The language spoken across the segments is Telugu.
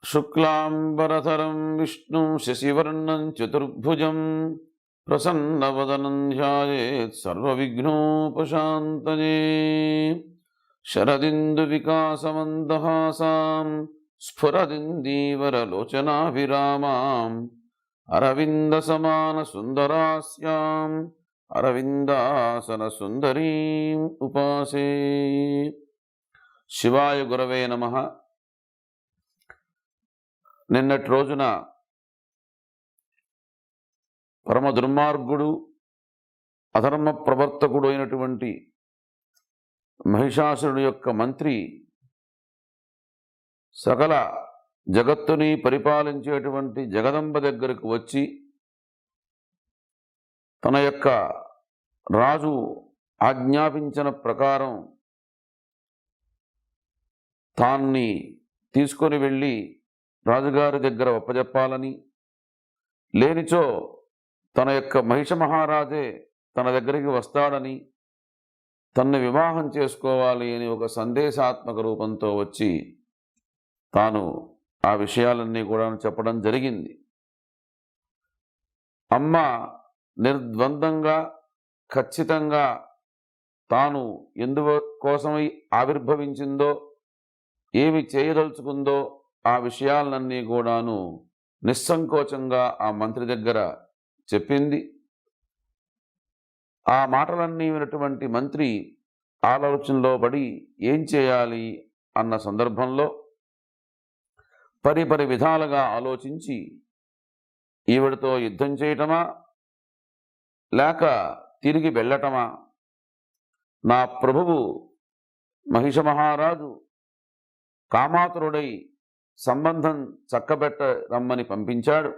शुक्लांबरधरं विष्णुं शशिवर्णं चतुर्भुजं प्रसन्नवदनं ध्यायेत् सर्वविघ्नोपशान्तये। शरदिन्दुविकासमन्दहासां स्फुरदिन्दीवरलोचनाभिरामाम् अरविन्दसमानसुन्दरास्याम् अरविन्दासनसुन्दरीम् उपासे। శివాయ గురవే నమః. నిన్నటి రోజున పరమ దుర్మార్గుడు అధర్మ ప్రవర్తకుడు అయినటువంటి మహిషాసురుడి యొక్క మంత్రి సకల జగత్తుని పరిపాలించేటువంటి జగదంబ దగ్గరకు వచ్చి తన యొక్క రాజు ఆజ్ఞాపించిన ప్రకారం తాన్ని తీసుకొని వెళ్ళి రాజుగారి దగ్గర ఒప్పజెప్పాలని, లేనిచో తన యొక్క మహిష మహారాజే తన దగ్గరికి వస్తాడని, తన్ను వివాహం చేసుకోవాలి అని ఒక సందేశాత్మక రూపంతో వచ్చి తాను ఆ విషయాలన్నీ కూడా చెప్పడం జరిగింది. అమ్మ నిర్ద్వందంగా ఖచ్చితంగా తాను ఎందుకోసమై ఆవిర్భవించిందో, ఏమి చేయదలుచుకుందో ఆ విషయాలన్నీ కూడాను నిస్సంకోచంగా ఆ మంత్రి దగ్గర చెప్పింది. ఆ మాటలన్నీ విన్నటువంటి మంత్రి ఆలోచనలో పడి ఏం చేయాలి అన్న సందర్భంలో పరిపరి విధాలుగా ఆలోచించి ఈవిడతో యుద్ధం చేయటమా లేక తిరిగి వెళ్ళటమా, నా ప్రభువు మహిష మహారాజు కామాతురుడై సంబంధం చక్కబెట్ట రమ్మని పంపించాడు.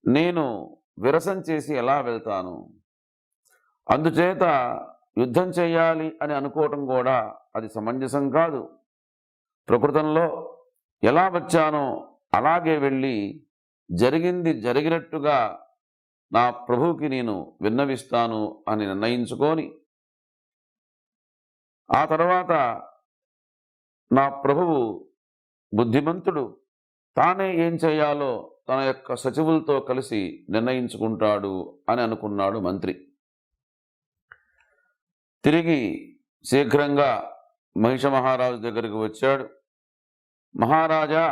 నేను విరసం చేసి ఎలా వెళ్తాను? అందుచేత యుద్ధం చేయాలి అని అనుకోవటం కూడా అది సమంజసం కాదు. ప్రకృతంలో ఎలా వచ్చానో అలాగే వెళ్ళి జరిగింది జరిగినట్టుగా నా ప్రభువుకి నేను విన్నవిస్తాను అని నిర్ణయించుకొని, ఆ తర్వాత నా ప్రభువు బుద్ధిమంతుడు, తానే ఏం చేయాలో తన యొక్క సచివులతో కలిసి నిర్ణయించుకుంటాడు అని అనుకున్నాడు మంత్రి. తిరిగి శీఘ్రంగా మహిష మహారాజు దగ్గరికి వచ్చాడు. మహారాజా,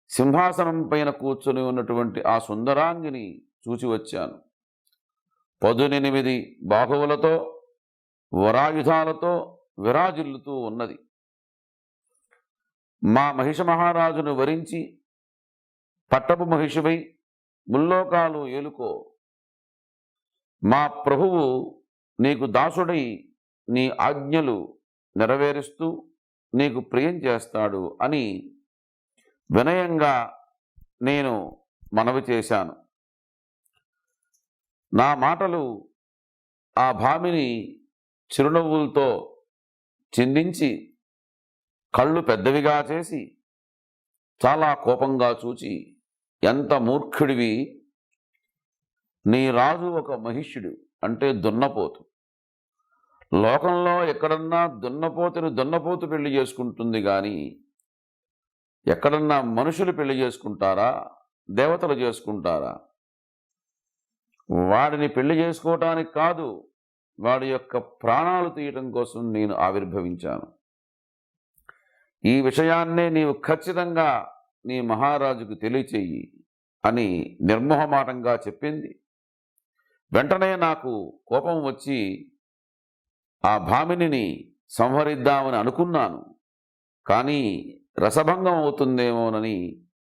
సింహాసనం పైన కూర్చొని ఉన్నటువంటి ఆ సుందరాంగిని చూచి వచ్చాను. 18 బాహువులతో వరాయుధాలతో విరాజిల్లుతూ ఉన్నది. మా మహిష మహారాజును వరించి పట్టపు మహిషివై ముల్లోకాలు ఏలుకో. మా ప్రభువు నీకు దాసుడై నీ ఆజ్ఞలు నెరవేరుస్తూ నీకు ప్రియం చేస్తాడు అని వినయంగా నేను మనవి చేశాను. నా మాటలు ఆ భామిని చిరునవ్వులతో చిందించి కళ్ళు పెద్దవిగా చేసి చాలా కోపంగా చూచి, ఎంత మూర్ఖుడివి! నీ రాజు ఒక మహిష్యుడు, అంటే దున్నపోతు. లోకంలో ఎక్కడన్నా దున్నపోతు పెళ్లి చేసుకుంటుంది కానీ ఎక్కడన్నా మనుషులు పెళ్లి చేసుకుంటారా? దేవతలు చేసుకుంటారా? వాడిని పెళ్లి చేసుకోవటానికి కాదు, వాడి యొక్క ప్రాణాలు తీయటం కోసం నేను ఆవిర్భవించాను. ఈ విషయాన్నే నీవు ఖచ్చితంగా నీ మహారాజుకు తెలియచేయి అని నిర్మోహమాటంగా చెప్పింది. వెంటనే నాకు కోపం వచ్చి ఆ భామినిని సంహరిద్దామని అనుకున్నాను. కానీ రసభంగం అవుతుందేమోనని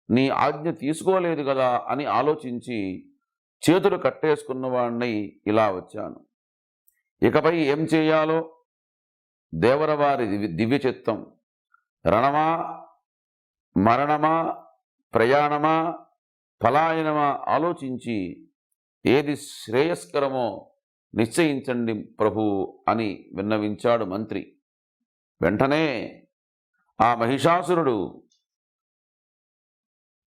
నీ ఆజ్ఞ తీసుకోలేదు కదా అని ఆలోచించి చేతులు కట్టేసుకున్నవాడిని ఇలా వచ్చాను. ఇకపై ఏం చేయాలో దేవరవారి దివ్య చిత్తం. రణమా, మరణమా, ప్రయాణమా, పలాయనమా ఆలోచించి ఏది శ్రేయస్కరమో నిశ్చయించండి ప్రభు అని విన్నవించాడు మంత్రి. వెంటనే ఆ మహిషాసురుడు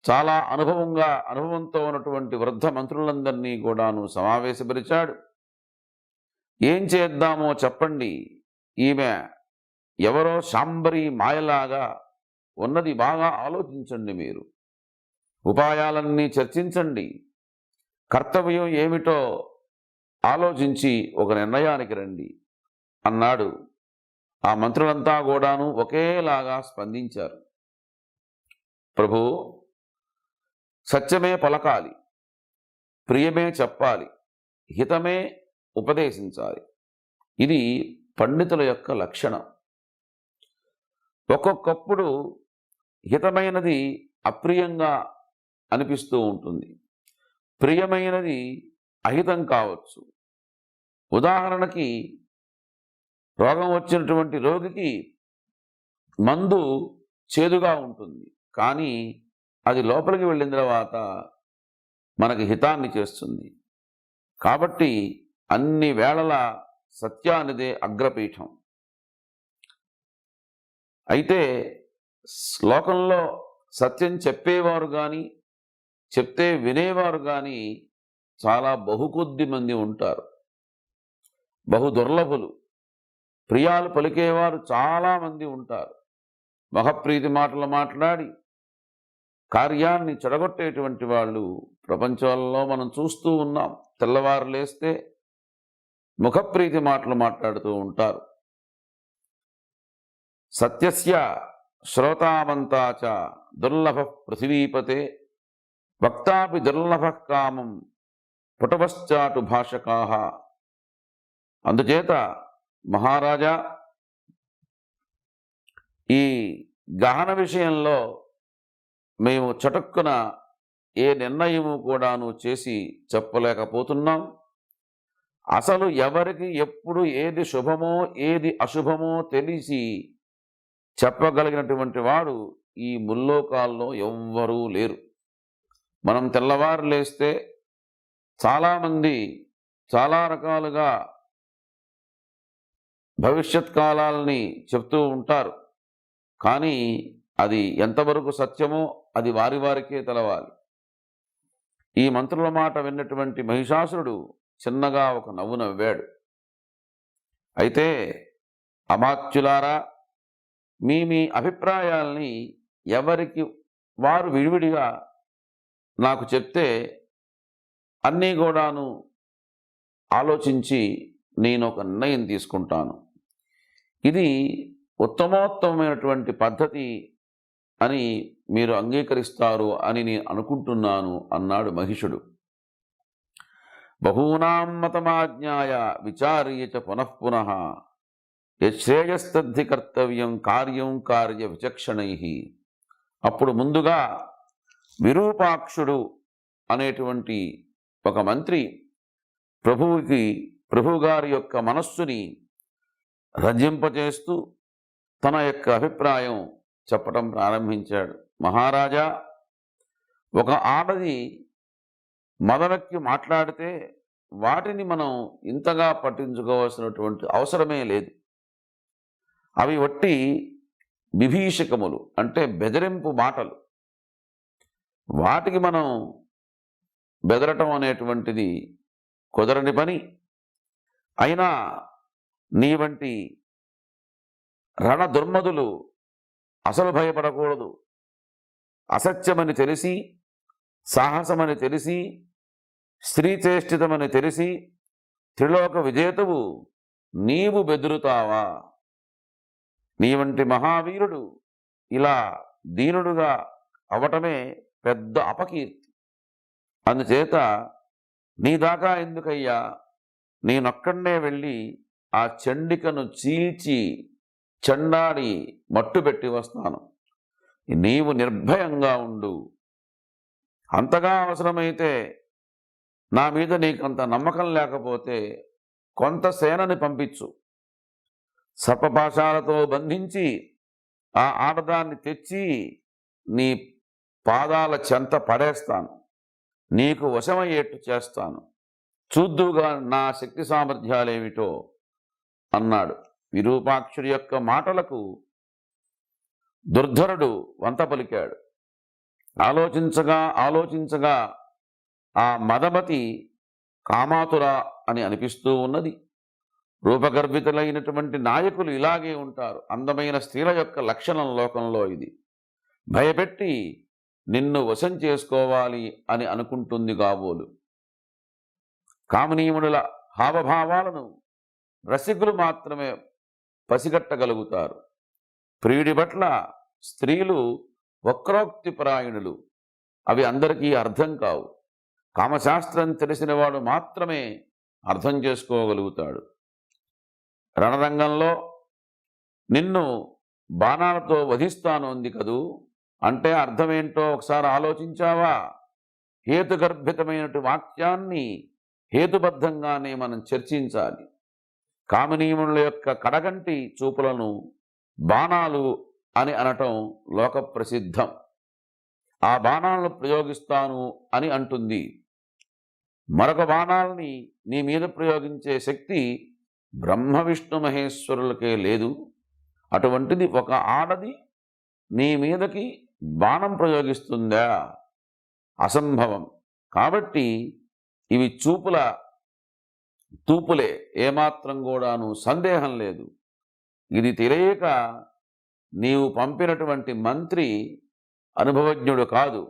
చాలా అనుభవంతో ఉన్నటువంటి వృద్ధ మంత్రులందరినీ కూడాను సమావేశపరిచాడు. ఏం చేద్దామో చెప్పండి, ఈమె ఎవరో శాంబరి మాయలాగా ఉన్నది బాగా ఆలోచించండి. మీరు ఉపాయాలన్నీ చర్చించండి. కర్తవ్యం ఏమిటో ఆలోచించి ఒక నిర్ణయానికి రండి అన్నాడు. ఆ మంత్రులంతా కూడాను ఒకేలాగా స్పందించారు. ప్రభు, సత్యమే పలకాలి, ప్రియమే చెప్పాలి, హితమే ఉపదేశించాలి. ఇది పండితుల యొక్క లక్షణం. ఒక్కొక్కప్పుడు హితమైనది అప్రియంగా అనిపిస్తూ ఉంటుంది, ప్రియమైనది అహితం కావచ్చు. ఉదాహరణకి, రోగం వచ్చినటువంటి రోగికి మందు చేదుగా ఉంటుంది, కానీ అది లోపలికి వెళ్ళిన తర్వాత మనకి హితాన్ని చేస్తుంది. కాబట్టి అన్ని వేళలా సత్యానిదే అగ్రపీఠం. అయితే లోకంలో సత్యం చెప్పేవారు కానీ చెప్తే వినేవారు కానీ చాలా బహుకొద్ది మంది ఉంటారు, బహు దుర్లభులు. ప్రియాలు పలికేవారు చాలామంది ఉంటారు. మహప్రీతి మాటలు మాట్లాడి కార్యాన్ని చెడగొట్టేటువంటి వాళ్ళు ప్రపంచంలో మనం చూస్తూ ఉన్నాం. తెల్లవారు లేస్తే ముఖప్రీతి మాటలు మాట్లాడుతూ ఉంటారు. సత్యస్య శ్రోతామంతా చ దుర్లభ పృథివీపతే వక్తాపి దుర్లభ కామం పుటవశ్చాటు భాషకాః. అందుచేత మహారాజా, ఈ గహన విషయంలో మేము చటుక్కున ఏ నిర్ణయము కూడాను చేసి చెప్పలేకపోతున్నాం. అసలు ఎవరికి ఎప్పుడు ఏది శుభమో ఏది అశుభమో తెలిసి చెప్పగలిగినటువంటి వాడు ఈ ముల్లోకాల్లో ఎవ్వరూ లేరు. మనం తెల్లవారు లేస్తే చాలామంది చాలా రకాలుగా భవిష్యత్ కాలాలని చెప్తూ ఉంటారు. కానీ అది ఎంతవరకు సత్యమో అది వారి వారికే తెలవాలి. ఈ మంత్రుల మాట విన్నటువంటి మహిషాసురుడు చిన్నగా ఒక నవ్వు నవ్వాడు. అయితే అమాత్యులారా, మీ మీ అభిప్రాయాల్ని ఎవరికి వారు విడివిడిగా నాకు చెప్తే అన్నీ కూడాను ఆలోచించి నేను ఒక నిర్ణయం తీసుకుంటాను. ఇది ఉత్తమోత్తమైనటువంటి పద్ధతి అని మీరు అంగీకరిస్తారు అని నేను అనుకుంటున్నాను అన్నాడు మహిషుడు. బహూనాం మతమాజ్ఞాయ విచార్య చ పునఃపునః యశ్రేయస్తద్ధి కర్తవ్యం కార్యం కార్య విచక్షణై. అప్పుడు ముందుగా విరూపాక్షుడు అనేటువంటి ఒక మంత్రి ప్రభువుగారి యొక్క మనస్సుని రంజింపచేస్తూ తన యొక్క అభిప్రాయం చెప్పడం ప్రారంభించాడు. మహారాజా, ఒక ఆడది మదనెక్కి మాట్లాడితే వాటిని మనం ఇంతగా పట్టించుకోవాల్సినటువంటి అవసరమే లేదు. అవి వట్టి విభీషకములు, అంటే బెదిరింపు మాటలు. వాటికి మనం బెదరటం అనేటువంటిది కుదరని పని. అయినా నీ వంటి రణ దుర్మదులు అసలు భయపడకూడదు. అసత్యమని తెలిసి, సాహసమని తెలిసి, స్త్రీ చేష్టితమని తెలిసి త్రిలోక విజేతవు నీవు బెదురుతావా? నీ వంటి మహావీరుడు ఇలా దీనుడుగా అవటమే పెద్ద అపకీర్తి. అందుచేత నీ దాకా ఎందుకయ్యా, నేనొక్కడే వెళ్ళి ఆ చండికను చీల్చి చెండాడి మట్టు పెట్టి వస్తాను. నీవు నిర్భయంగా ఉండు. అంతగా అవసరమైతే నా మీద నీకంత నమ్మకం లేకపోతే కొంత సేనని పంపించు. సర్పపాశాలతో బంధించి ఆ ఆడదాన్ని తెచ్చి నీ పాదాల చెంత పడేస్తాను. నీకు వశమయ్యేట్టు చేస్తాను. చూద్దుగా నా శక్తి సామర్థ్యాలేమిటో అన్నాడు. విరూపాక్షుడి యొక్క మాటలకు దుర్ధరుడు వంత పలికాడు. ఆలోచించగా ఆ మదమతి కామాతుర అని అనిపిస్తూ ఉన్నది. రూపగర్భితులైనటువంటి నాయకులు ఇలాగే ఉంటారు. అందమైన స్త్రీల యొక్క లక్షణం లోకంలో ఇది. భయపెట్టి నిన్ను వశం చేసుకోవాలి అని అనుకుంటుంది కాబోలు. కామనీయమునుల హావభావాలను రసికులు మాత్రమే పసిగట్టగలుగుతారు. ప్రియుడి పట్ల స్త్రీలు వక్రోక్తిపరాయణులు. అవి అందరికీ అర్థం కావు. కామశాస్త్రం తెలిసినవాడు మాత్రమే అర్థం చేసుకోగలుగుతాడు. రణరంగంలో నిన్ను బాణాలతో వధిస్తాను అంది కదూ, అంటే అర్థమేంటో ఒకసారి ఆలోచించావా? హేతుగర్భితమైనటు వాక్యాన్ని హేతుబద్ధంగానే మనం చర్చించాలి. కామనీయముల యొక్క కడగంటి చూపులను బాణాలు అని అనటం లోక ప్రసిద్ధం. ఆ బాణాలను ప్రయోగిస్తాను అని అంటుంది. మరొక బాణాలని నీ మీద ప్రయోగించే శక్తి బ్రహ్మ విష్ణు మహేశ్వరులకే లేదు. అటువంటిది ఒక ఆడది నీ మీదకి బాణం ప్రయోగిస్తుందా? అసంభవం. కాబట్టి ఇవి తూపులే, ఏమాత్రం కూడాను సందేహం లేదు. ఇది తెలియక నీవు పంపినటువంటి మంత్రి అనుభవజ్ఞుడు కాదు.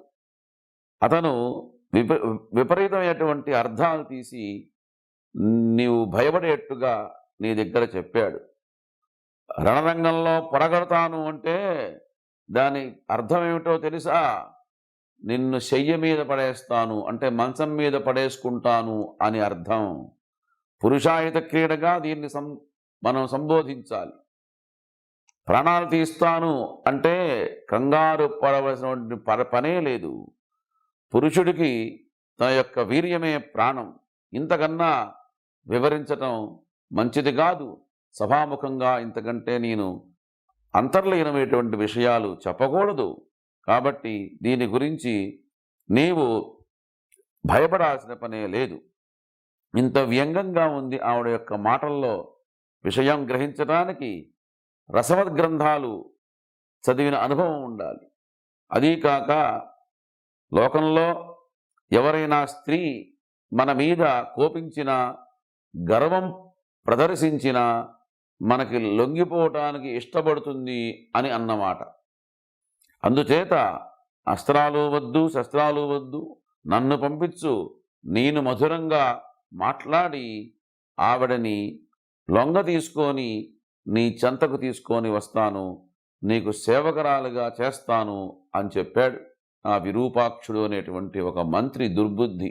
అతను విపరీతమైనటువంటి అర్థాలు తీసి నీవు భయపడేట్టుగా నీ దగ్గర చెప్పాడు. రణరంగంలో పొరగడతాను అంటే దాని అర్థం ఏమిటో తెలుసా? నిన్ను శయ్య మీద పడేస్తాను అంటే మంచం మీద పడేసుకుంటాను అని అర్థం. పురుషాయుత క్రీడగా దీన్ని మనం సంబోధించాలి. ప్రాణాలు తీస్తాను అంటే కంగారు పడవలసిన పనే లేదు. పురుషుడికి తన యొక్క వీర్యమే ప్రాణం. ఇంతకన్నా వివరించటం మంచిది కాదు. సభాముఖంగా ఇంతకంటే నేను అంతర్లీనమైనటువంటి విషయాలు చెప్పకూడదు. కాబట్టి దీని గురించి నీవు భయపడాల్సిన పనే లేదు. ఇంత వ్యంగ్యంగా ఉంది ఆవిడ యొక్క మాటల్లో. విషయం గ్రహించడానికి రసవద్ గ్రంథాలు చదివిన అనుభవం ఉండాలి. అదీ కాక లోకంలో ఎవరైనా స్త్రీ మన మీద కోపించిన, గర్వం ప్రదర్శించిన మనకి లొంగిపోవటానికి ఇష్టపడుతుంది అని అన్నమాట. అందుచేత అస్త్రాలు వద్దు, శస్త్రాలు వద్దు, నన్ను పంపించు, నేను మధురంగా మాట్లాడి ఆవిడని లొంగ తీసుకొని నీ చెంతకు తీసుకొని వస్తాను, నీకు సేవకరాలుగా చేస్తాను అని చెప్పాడు ఆ విరూపాక్షుడు అనేటువంటి ఒక మంత్రి. దుర్బుద్ధి.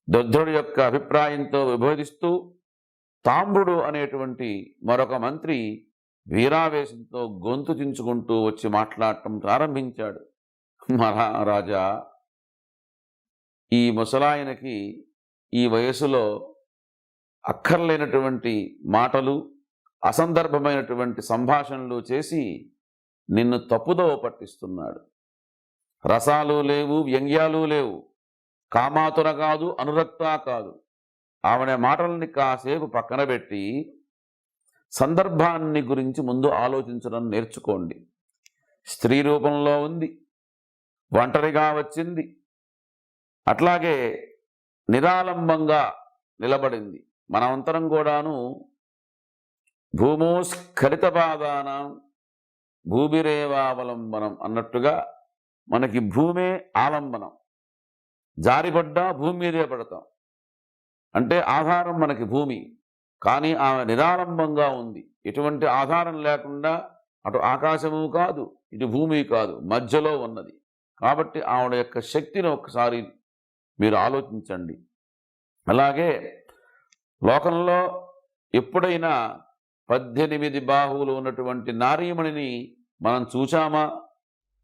దొద్రుడి యొక్క అభిప్రాయంతో విభేదిస్తూ తాంబుడు అనేటువంటి మరొక మంత్రి వీరావేశంతో గొంతు చించుకుంటూ వచ్చి మాట్లాడటం ప్రారంభించాడు. మహారాజా, ఈ ముసలాయనకి ఈ వయసులో అక్కర్లేనటువంటి మాటలు, అసందర్భమైనటువంటి సంభాషణలు చేసి నిన్ను తప్పుదోవ పట్టిస్తున్నాడు. రసాలు లేవు, వ్యంగ్యాలు లేవు, కామాతుర కాదు, అనురక్త కాదు. ఆవిడ మాటల్ని కాసేపు పక్కన పెట్టి సందర్భాన్ని గురించి ముందు ఆలోచించడం నేర్చుకోండి. స్త్రీ రూపంలో ఉంది, ఒంటరిగా వచ్చింది, అట్లాగే నిరాలంబంగా నిలబడింది. మనమంతరం కూడాను భూమోస్ఖలితపాదానం భూమిరేవావలంబనం అన్నట్టుగా మనకి భూమే ఆలంబనం. జారిపడ్డా భూమి మీదే పడతాం. అంటే ఆధారం మనకి భూమి. కానీ ఆమె నిరాలంబంగా ఉంది. ఎటువంటి ఆధారం లేకుండా అటు ఆకాశము కాదు, ఇటు భూమి కాదు, మధ్యలో ఉన్నది. కాబట్టి ఆవిడ యొక్క శక్తిని ఒక్కసారి మీరు ఆలోచించండి. అలాగే లోకంలో ఎప్పుడైనా 18 బాహువులు ఉన్నటువంటి నారీమణిని మనం చూచామా?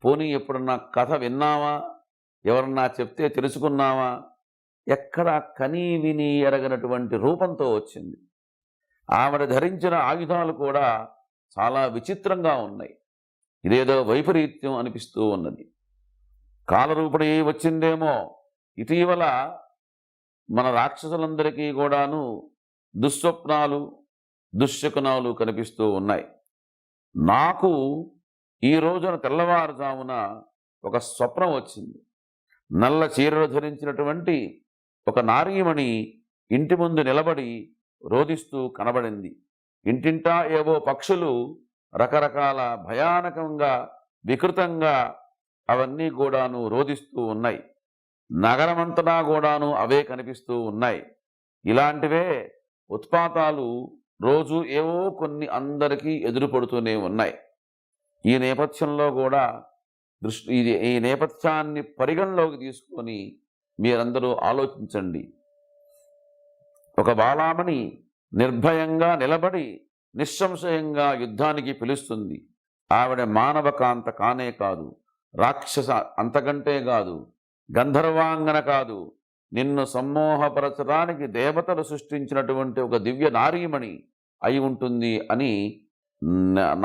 పోనీ ఎప్పుడన్నా కథ విన్నామా? ఎవరన్నా చెప్తే తెలుసుకున్నామా? ఎక్కడ కనీ విని ఎరగనటువంటి రూపంతో వచ్చింది. ఆవిడ ధరించిన ఆయుధాలు కూడా చాలా విచిత్రంగా ఉన్నాయి. ఇదేదో వైపరీత్యం అనిపిస్తూ ఉన్నది. కాలరూపుడి వచ్చిందేమో. ఇటీవల మన రాక్షసులందరికీ కూడాను దుస్వప్నాలు, దుశ్శకునాలు కనిపిస్తూ ఉన్నాయి. నాకు ఈ రోజున తెల్లవారుజామున ఒక స్వప్నం వచ్చింది. నల్ల చీరలు ధరించినటువంటి ఒక నారీమణి ఇంటి ముందు నిలబడి రోదిస్తూ కనబడింది. ఇంటింటా ఏవో పక్షులు రకరకాల భయానకంగా వికృతంగా అవన్నీ కూడాను రోదిస్తూ ఉన్నాయి. నగరమంతటా కూడాను అవే కనిపిస్తూ ఉన్నాయి. ఇలాంటివే ఉత్పాతాలు రోజు ఏవో కొన్ని అందరికీ ఎదురుపడుతూనే ఉన్నాయి. ఈ నేపథ్యంలో కూడా ఈ నేపథ్యాన్ని పరిగణలోకి తీసుకొని మీరందరూ ఆలోచించండి. ఒక బాలామణి నిర్భయంగా నిలబడి నిస్సంశయంగా యుద్ధానికి పిలుస్తుంది. ఆవిడ మానవ కాంత కానే కాదు, రాక్షస అంతకంటే కాదు, గంధర్వాంగన కాదు, నిన్ను సమ్మోహపరచడానికి దేవతలు సృష్టించినటువంటి ఒక దివ్య నారీమణి అయి ఉంటుంది అని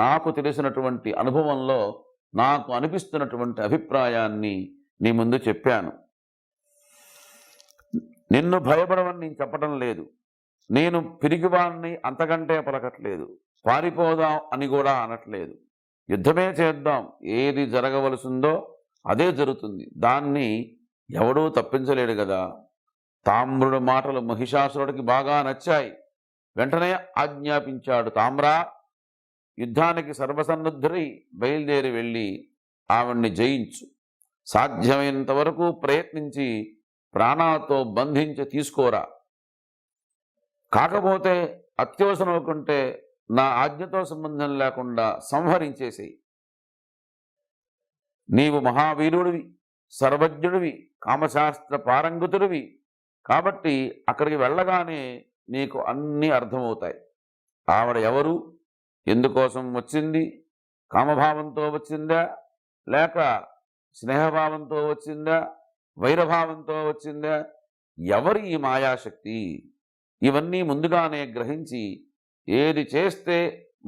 నాకు తెలిసినటువంటి అనుభవంలో నాకు అనిపిస్తున్నటువంటి అభిప్రాయాన్ని నీ ముందు చెప్పాను. నిన్ను భయపడవని నేను చెప్పడం లేదు. నేను పిరికివాణ్ణి అంతకంటే పలకట్లేదు. పారిపోదాం అని కూడా అనట్లేదు. యుద్ధమే చేద్దాం, ఏది జరగవలసిందో అదే జరుగుతుంది. దాన్ని ఎవడూ తప్పించలేడు కదా. తామ్రుడి మాటలు మహిషాసురుడికి బాగా నచ్చాయి. వెంటనే ఆజ్ఞాపించాడు, తామ్రా, యుద్ధానికి సర్వసన్నద్ధుడై బయలుదేరి వెళ్ళి ఆవిడ్ని జయించు. సాధ్యమైనంత వరకు ప్రయత్నించి ప్రాణాలతో బంధించి తీసుకోరా. కాకపోతే అత్యవసరం అనుకుంటే నా ఆజ్ఞతో సంబంధం లేకుండా సంహరించేసేయి. నీవు మహావీరుడివి, సర్వజ్ఞుడివి, కామశాస్త్ర పారంగతుడివి కాబట్టి అక్కడికి వెళ్ళగానే నీకు అన్నీ అర్థమవుతాయి. ఆవిడ ఎవరు, ఎందుకోసం వచ్చింది, కామభావంతో వచ్చిందా, లేక స్నేహభావంతో వచ్చిందా, వైరభావంతో వచ్చిందా, ఎవరి ఈ మాయాశక్తి, ఇవన్నీ ముందుగానే గ్రహించి ఏది చేస్తే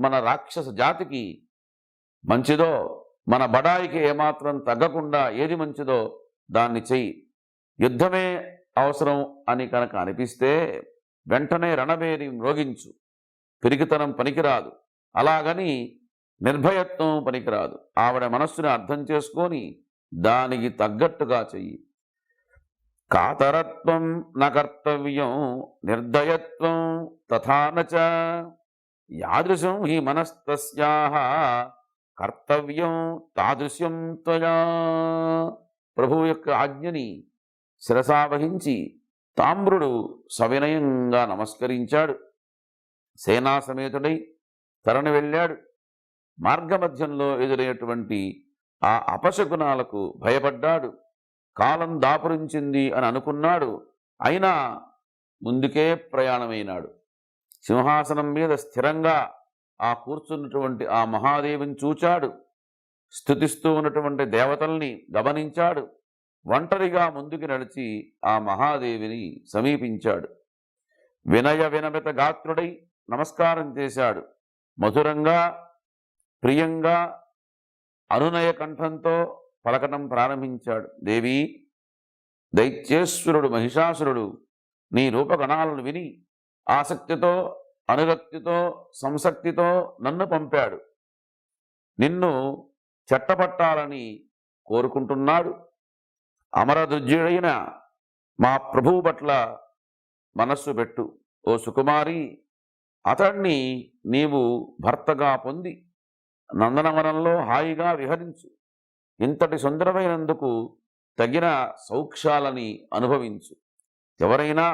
మన రాక్షస జాతికి మంచిదో, మన బడాయికి ఏమాత్రం తగ్గకుండా ఏది మంచిదో దాన్ని చెయ్యి. యుద్ధమే అవసరం అని కనుక అనిపిస్తే వెంటనే రణభేరి మ్రోగించు. పిరికితనం పనికిరాదు, అలాగని నిర్భయత్వం పనికిరాదు. ఆవిడ మనస్సుని అర్థం చేసుకొని దానికి తగ్గట్టుగా చెయ్యి. కాతరత్వం న కర్తవ్యం, నిర్దయత్వం తథానచ, యాదృశం హి మనస్తస్యాః కర్తవ్యం తాదృశ్యం త్వయా. ప్రభువు యొక్క ఆజ్ఞని శిరసావహించి తామ్రుడు సవినయంగా నమస్కరించాడు. సేనా సమేతుడై తరణి వెళ్ళాడు. మార్గమధ్యంలో ఎదురైనటువంటి ఆ అపశకునాలకు భయపడ్డాడు. కాలం దాపురించింది అని అనుకున్నాడు. అయినా ముందుకే ప్రయాణమైనాడు. సింహాసనం మీద స్థిరంగా ఆ కూర్చున్నటువంటి ఆ మహాదేవిని చూచాడు. స్తుతిస్తూ ఉన్నటువంటి దేవతల్ని గమనించాడు. ఒంటరిగా ముందుకు నడిచి ఆ మహాదేవిని సమీపించాడు. వినయ వినమిత గాత్రుడై నమస్కారం చేశాడు. మధురంగా, ప్రియంగా, అనునయ కంఠంతో పలకటం ప్రారంభించాడు. దేవి, దైత్యేశ్వరుడు మహిషాసురుడు నీ రూపగణాలను విని ఆసక్తితో, అనురక్తితో, సంసక్తితో నన్ను పంపాడు. నిన్ను చెట్టపట్టాలని కోరుకుంటున్నాడు. అమరదుర్జుడైన మా ప్రభువు పట్ల మనస్సు పెట్టు. ఓ సుకుమారి, అతన్ని నీవు భర్తగా పొంది నందనవనంలో హాయిగా విహరించు. ఇంతటి సుందరమైనందుకు తగిన సౌఖ్యాలని అనుభవించు. ఎవరైనా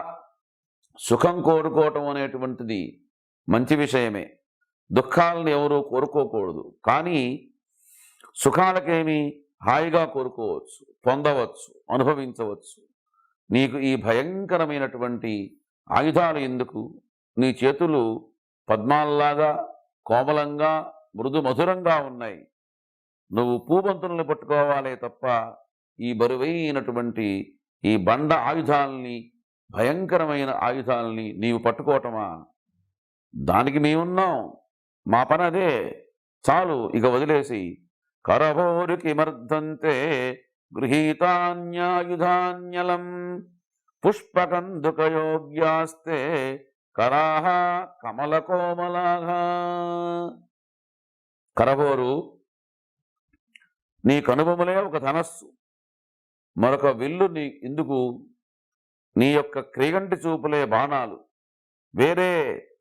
సుఖం కోరుకోవటం అనేటువంటిది మంచి విషయమే. దుఃఖాలను ఎవరూ కోరుకోకూడదు. కానీ సుఖాలకేమి హాయిగా కోరుకోవచ్చు, పొందవచ్చు, అనుభవించవచ్చు. నీకు ఈ భయంకరమైనటువంటి ఆయుధాలు ఎందుకు? నీ చేతులు పద్మాల్లాగా కోమలంగా మృదు మధురంగా ఉన్నాయి. నువ్వు పూబంతులను పట్టుకోవాలే తప్ప ఈ బరువైనటువంటి ఈ బండ ఆయుధాలని, భయంకరమైన ఆయుధాలని నీవు పట్టుకోవటమా? దానికి మేమున్నాం, మా పని అదే, చాలు, ఇక వదిలేసి. కరభోరుకి మర్దంతే గృహీతాన్యాయుధాన్యలం పుష్పకందుకయోగ్యాస్తే కరాహ కమలకోమలాగా. కరభోరు, నీ కనుబొమలే ఒక ధనస్సు, మరొక విల్లు నీ ఎందుకు? నీ యొక్క క్రీగంటి చూపులే బాణాలు, వేరే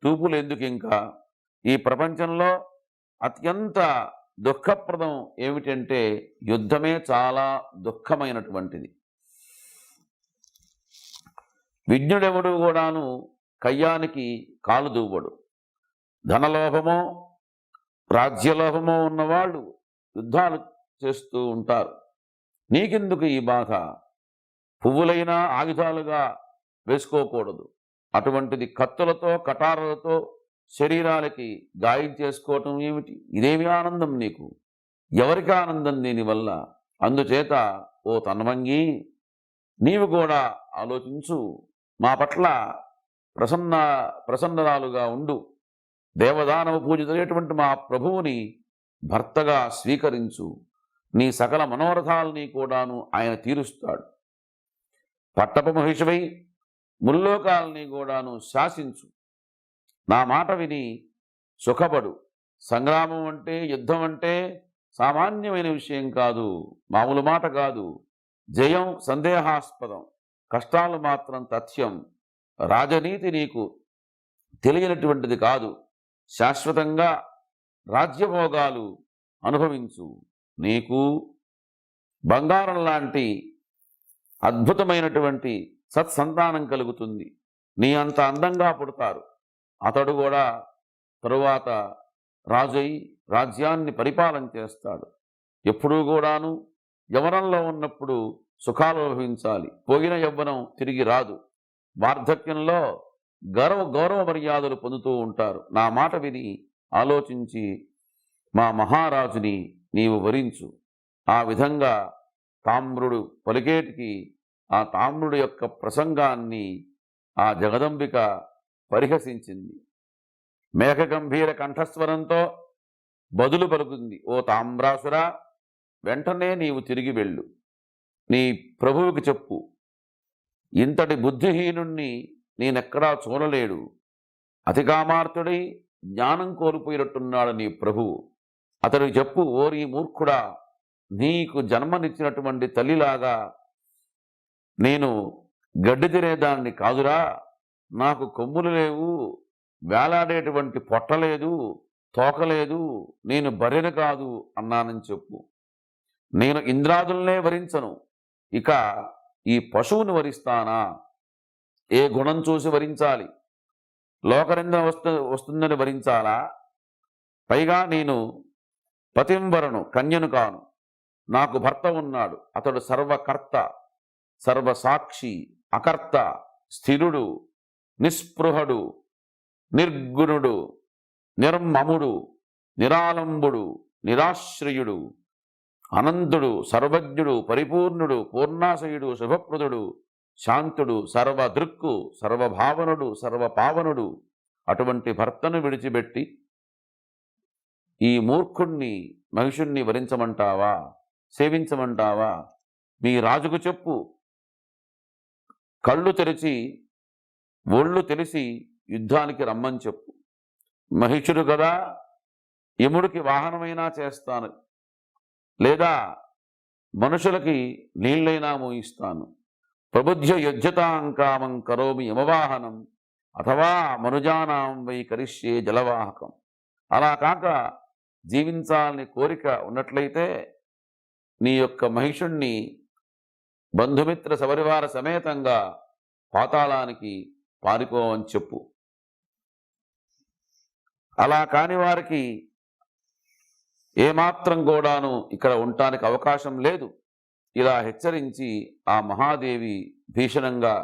చూపులు ఎందుకు? ఇంకా ఈ ప్రపంచంలో అత్యంత దుఃఖప్రదం ఏమిటంటే యుద్ధమే చాలా దుఃఖమైనటువంటిది. విజ్ఞుడెవడు కూడాను కయ్యానికి కాలు దూవడు. ధనలోభమో రాజ్యలోభమో ఉన్నవాళ్ళు యుద్ధాలు చేస్తూ ఉంటారు. నీకెందుకు ఈ బాధ? పువ్వులైనా ఆయుధాలుగా వేసుకోకూడదు. అటువంటిది కత్తులతో కటారులతో శరీరాలకి గాయం చేసుకోవటం ఏమిటి? ఇదేమి ఆనందం నీకు? ఎవరికి ఆనందం దీనివల్ల? అందుచేత ఓ తన్వంగి, నీవు కూడా ఆలోచించు. మా పట్ల ప్రసన్నరాలుగా ఉండు. దేవదానవ పూజితులైనటువంటి మా ప్రభువుని భర్తగా స్వీకరించు. నీ సకల మనోరథాలని కూడాను ఆయన తీరుస్తాడు. పట్టపు మహిషివై ముల్లోకాలని కూడాను శాసించు. నా మాట విని సుఖపడు. సంగ్రామం అంటే, యుద్ధం అంటే సామాన్యమైన విషయం కాదు, మామూలు మాట కాదు. జయం సందేహాస్పదం, కష్టాలు మాత్రం తథ్యం. రాజనీతి నీకు తెలియనటువంటిది కాదు. శాశ్వతంగా రాజ్యభోగాలు అనుభవించు. నీకు బంగారం లాంటి అద్భుతమైనటువంటి సత్సంతానం కలుగుతుంది. నీ అంత అందంగా పుడతారు. అతడు కూడా తరువాత రాజై రాజ్యాన్ని పరిపాలన చేస్తాడు. ఎప్పుడూ కూడాను యవ్వనంలో ఉన్నప్పుడు సుఖాలు అనుభవించాలి. పోయిన యవ్వనం తిరిగి రాదు. వార్ధక్యంలో గౌరవ మర్యాదలు పొందుతూ ఉంటారు. నా మాట విని ఆలోచించి మా మహారాజుని నీవు వరించు. ఆ విధంగా తామ్రుడు పలికేటికి ఆ తామ్రుడు యొక్క ప్రసంగాన్ని ఆ జగదంబిక పరిహసించింది. మేఘగంభీర కంఠస్వరంతో బదులు పలుకుంది. ఓ తామ్రాసురా, వెంటనే నీవు తిరిగి వెళ్ళు. నీ ప్రభువుకి చెప్పు, ఇంతటి బుద్ధిహీనుణ్ణి నేనెక్కడా చూడలేడు. అతికామార్తుడై జ్ఞానం కోల్పోయినట్టున్నాడు నీ ప్రభువు. అతడికి చెప్పు, ఓరి మూర్ఖుడా, నీకు జన్మనిచ్చినటువంటి తల్లిలాగా నేను గడ్డి తినేదాన్ని కాదురా. నాకు కొమ్ములు లేవు, వేలాడేటువంటి పొట్టలేదు, తోకలేదు, నేను బర్రెను కాదు అన్నానని చెప్పు. నేను ఇంద్రాదులనే వరించను, ఇక ఈ పశువుని వరిస్తానా? ఏ గుణం చూసి వరించాలి? లోకనింద వస్తుందని వరించాలా? పైగా నేను పతింవరను, కన్యను కాను. నాకు భర్త ఉన్నాడు. అతడు సర్వకర్త, సర్వసాక్షి, అకర్త, స్థిరుడు, నిస్పృహుడు, నిర్గుణుడు, నిర్మముడు, నిరాలంబుడు, నిరాశ్రయుడు, అనంతుడు, సర్వజ్ఞుడు, పరిపూర్ణుడు, పూర్ణాశయుడు, శుభప్రదుడు, శాంతుడు, సర్వదృక్కు, సర్వభావనుడు, సర్వపావనుడు. అటువంటి భర్తను విడిచిపెట్టి ఈ మూర్ఖుణ్ణి మహిషుణ్ణి వరించమంటావా? సేవించమంటావా? మీ రాజుకు చెప్పు, కళ్ళు తెరిచి ఒళ్ళు తెలిసి యుద్ధానికి రమ్మని చెప్పు. మహిషుడు కదా, యముడికి వాహనమైనా చేస్తాను, లేదా మనుషులకి నీళ్ళైనా మోయిస్తాను. ప్రబుధ్య యుజ్యతాంకామం కరోమి యమవాహనం, అథవా మనుజానాం వై కరిష్యే జలవాహకం. అలా కాక జీవించాలని కోరిక ఉన్నట్లయితే నీ యొక్క మహిషుణ్ణి బంధుమిత్ర సపరివార సమేతంగా పాతాళానికి పారిపోవని చెప్పు. అలా కాని వారికి ఏమాత్రం కూడాను ఇక్కడ ఉండటానికి అవకాశం లేదు. ఇలా హెచ్చరించి ఆ మహాదేవి భీషణంగా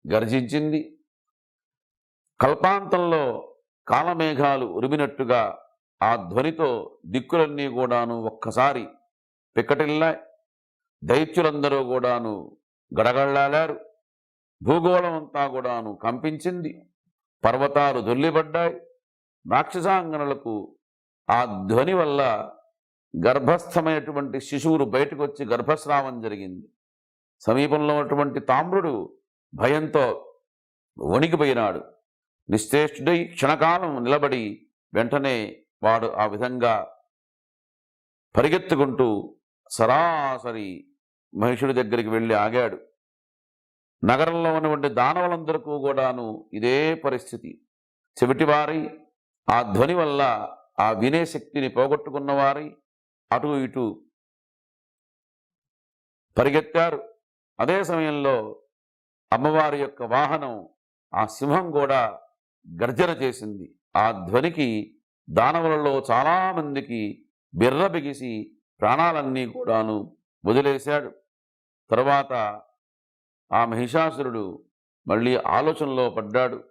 గర్జించింది. కల్పాంతంలో కాలమేఘాలు ఉరిమినట్టుగా ఆ ధ్వనితో దిక్కులన్నీ కూడాను ఒక్కసారి పిక్కటిల్లాయి. దైత్యులందరూ కూడాను గడగడలాడారు. భూగోళం అంతా కూడాను కంపించింది. పర్వతాలు దొల్లిపడ్డాయి. రాక్షసాంగనలకు ఆ ధ్వని వల్ల గర్భస్థమైనటువంటి శిశువులు బయటకు వచ్చి గర్భస్రావం జరిగింది. సమీపంలో ఉన్నటువంటి తామ్రుడు భయంతో వణికిపోయినాడు. నిశ్చేష్టుడై క్షణకాలం నిలబడి వెంటనే వాడు ఆ విధంగా పరిగెత్తుకుంటూ సరాసరి మహిషుడి దగ్గరికి వెళ్ళి ఆగాడు. నగరంలో ఉన్నటువంటి దానవులందరికీ కూడాను ఇదే పరిస్థితి. చెవిటివారి ఆ ధ్వని వల్ల ఆ వినే శక్తిని పోగొట్టుకున్నవారి అటు ఇటు పరిగెత్తారు. అదే సమయంలో అమ్మవారి యొక్క వాహనం ఆ సింహం కూడా గర్జన చేసింది. ఆ ధ్వనికి దానవులలో చాలామందికి బిర్ర బిగిసి ప్రాణాలన్నీ కూడాను వదిలేశాడు. తరువాత ఆ మహిషాసురుడు మళ్ళీ ఆలోచనలో పడ్డాడు.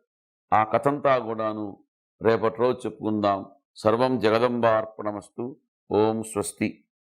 ఆ కథంతా కూడాను రేపటి రోజు చెప్పుకుందాం. సర్వం జగదంబార్పణమస్తు. ఓం స్వస్తి.